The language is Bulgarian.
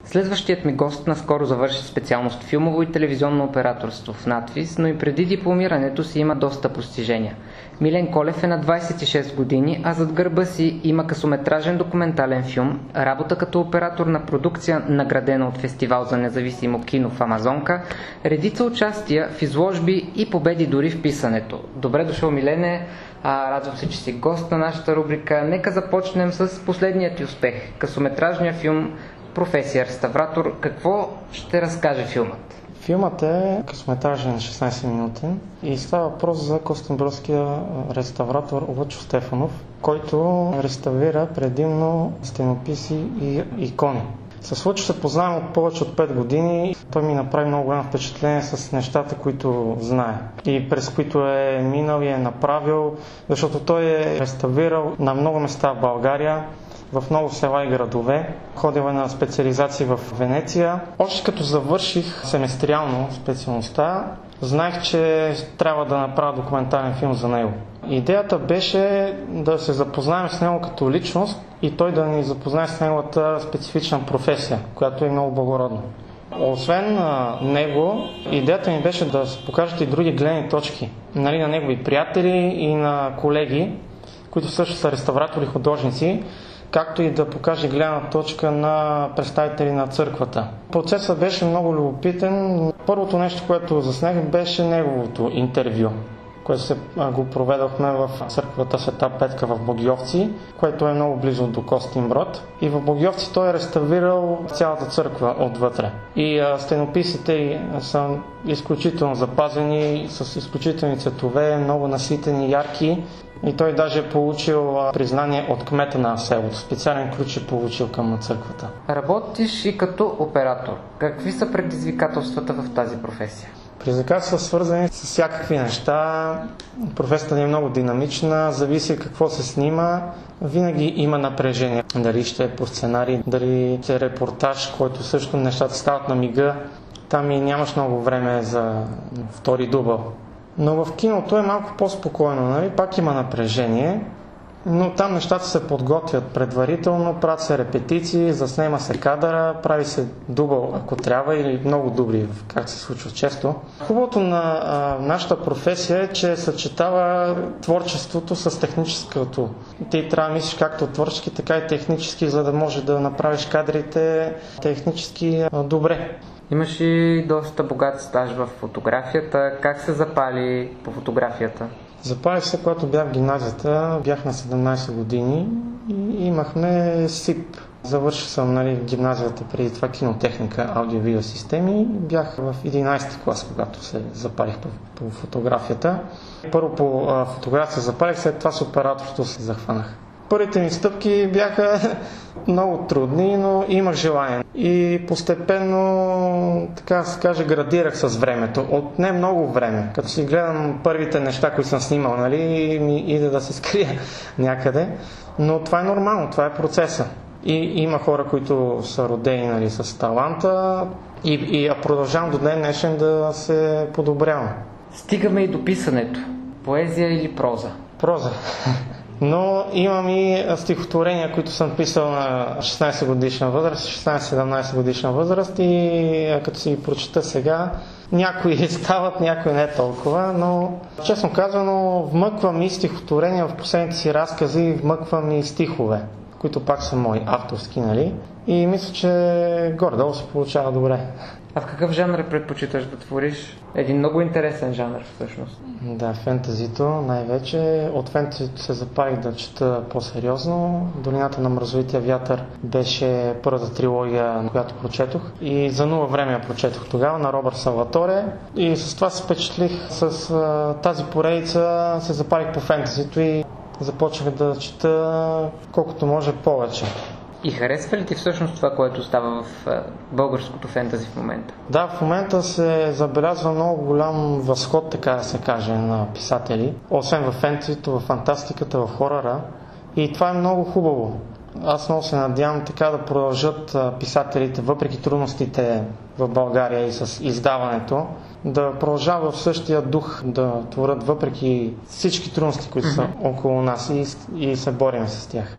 Следващият ми гост наскоро завърши специалност филмово и телевизионно операторство в НАТФИЗ, но и преди дипломирането си има доста постижения. Милен Колев е на 26 години, а зад гърба си има късометражен документален филм, работа като оператор на продукция, наградена от Фестивал за независимо кино в Амазонка, редица участия в изложби и победи дори в писането. Добре дошъл, Милене! Радвам се, че си гост на нашата рубрика. Нека започнем с последният ти успех – късометражния филм "Професия реставратор". Какво ще разкаже филмът? Филмът е късометражен, 16-минутен и става въпрос за костинбродския реставратор Лъчо Стефанов, който реставрира предимно стенописи и икони. С Лъчо се познавам от повече от 5 години. Той ми направи много голямо впечатление с нещата, които знае и през които е минал и е направил, защото той е реставрирал на много места в България, в много села и градове. Ходил е на специализации в Венеция. Още като завърших семестриално специалността, знаех, че трябва да направя документален филм за него. Идеята беше да се запознаем с него като личност и той да ни запознае с неговата специфична професия, която е много благородна. Освен него, идеята ми беше да се покажат и други гледни точки, на негови приятели и на колеги, които също са реставратори, художници, както и да покаже гледна точка на представители на църквата. Процесът беше много любопитен. Първото нещо, което заснех, беше неговото интервю, което го проведохме в църквата Света Петка в Богьовци, което е много близо до Костинброд. И в Богьовци той е реставрирал цялата църква отвътре. И стенописите са изключително запазени, с изключителни цветове, много наситени, ярки. И той даже е получил признание от кмета на селото. Специален ключ е получил към църквата. Работиш и като оператор. Какви са предизвикателствата в тази професия? Предизвикателства са свързани с всякакви неща. Професията ни е много динамична, зависи какво се снима. Винаги има напрежение. Дали ще е по сценарий, дали ще е репортаж, който също нещата стават на мига. Там и нямаш много време за втори дубъл. Но в киното е малко по-спокойно, нали? Пак има напрежение, но там нещата се подготвят предварително, правят се репетиции, заснема се кадъра, прави се дубъл, ако трябва, или много дубли, как се случва често. Хубавото на нашата професия е, че съчетава творчеството с техническото. Ти трябва да мислиш както творчески, така и технически, за да може да направиш кадрите технически добре. Имаш и доста богат стаж в фотографията. Как се запали по фотографията? Запалих се, когато бях в гимназията. Бях на 17 години и имахме СИП. Завършил съм в гимназията преди това кинотехника, аудио-видео системи. Бях в 11 клас, когато се запалих по фотографията. Първо по фотография запалих, след това с операторството се захванах. Първите ми стъпки бяха много трудни, но имах желание. И постепенно, така да се каже, градирах с времето. Отне много време. Като си гледам първите неща, които съм снимал, ми иде да се скрия някъде. Но това е нормално, това е процеса. И има хора, които са родени с таланта и продължавам до ден днешен да се подобрявам. Стигаме и до писането. Поезия или проза? Проза. Но имам и стихотворения, които съм писал на 16 годишна възраст, 16-17 годишна възраст и като си ги прочета сега, някои стават, някои не толкова, но честно казано вмъквам и стихотворения в последните си разкази, вмъквам и стихове, които пак са мои авторски, и мисля, че горе-долу се получава добре. А в какъв жанр предпочиташ да твориш? Един много интересен жанр всъщност. Да, фентазито най-вече. От фентазито се запалих да чета по-сериозно. Долината на мразовития вятър беше първата трилогия, която прочетох. И за нула време я прочетох тогава на Робърт Салваторе. И с това се впечатлих. С тази поредица се запалих по фентазито и започнах да чета колкото може повече. И харесва ли ти всъщност това, което става в българското фентази в момента? Да, в момента се забелязва много голям възход, така да се каже, на писатели. Освен в фентазито, в фантастиката, в хорора. И това е много хубаво. Аз много се надявам така да продължат писателите, въпреки трудностите в България и с издаването, да продължава в същия дух да творят въпреки всички трудности, които са около нас и се борим с тях.